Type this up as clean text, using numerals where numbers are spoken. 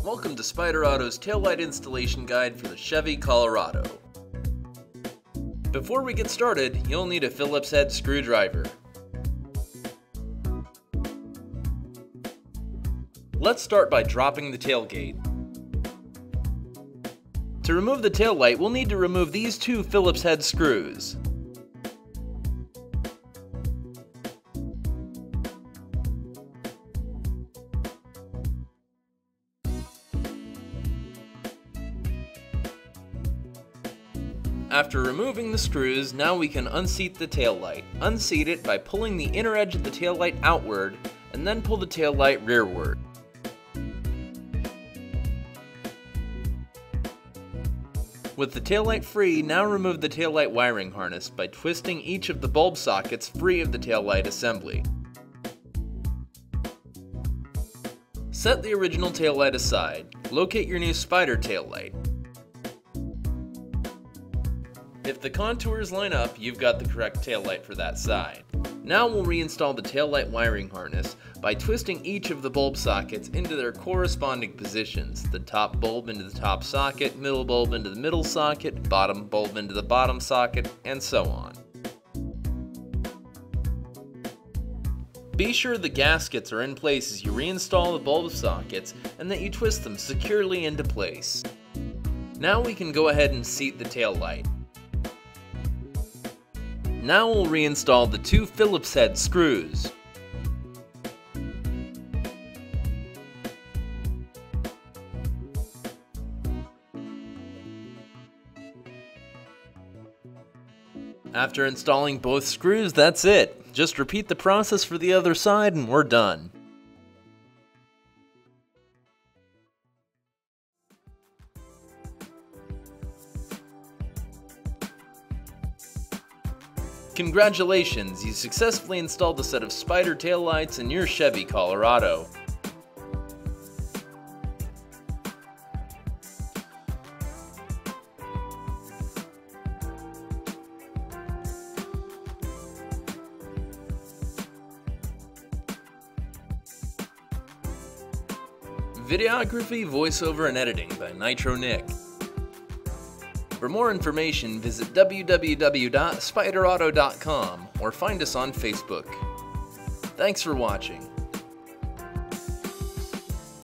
Welcome to Spyder Auto's taillight installation guide for the Chevy Colorado. Before we get started, you'll need a Phillips head screwdriver. Let's start by dropping the tailgate. To remove the taillight, we'll need to remove these two Phillips head screws. After removing the screws, now we can unseat the taillight. Unseat it by pulling the inner edge of the taillight outward, and then pull the taillight rearward. With the taillight free, now remove the taillight wiring harness by twisting each of the bulb sockets free of the taillight assembly. Set the original taillight aside. Locate your new Spyder taillight. If the contours line up, you've got the correct taillight for that side. Now we'll reinstall the taillight wiring harness by twisting each of the bulb sockets into their corresponding positions. The top bulb into the top socket, middle bulb into the middle socket, bottom bulb into the bottom socket, and so on. Be sure the gaskets are in place as you reinstall the bulb sockets and that you twist them securely into place. Now we can go ahead and seat the taillight. Now we'll reinstall the two Phillips head screws. After installing both screws, that's it. Just repeat the process for the other side and we're done. Congratulations, you successfully installed a set of Spyder taillights in your Chevy Colorado. Videography, voiceover, and editing by Nitro Nick. For more information, visit www.spyderauto.com or find us on Facebook. Thanks for watching.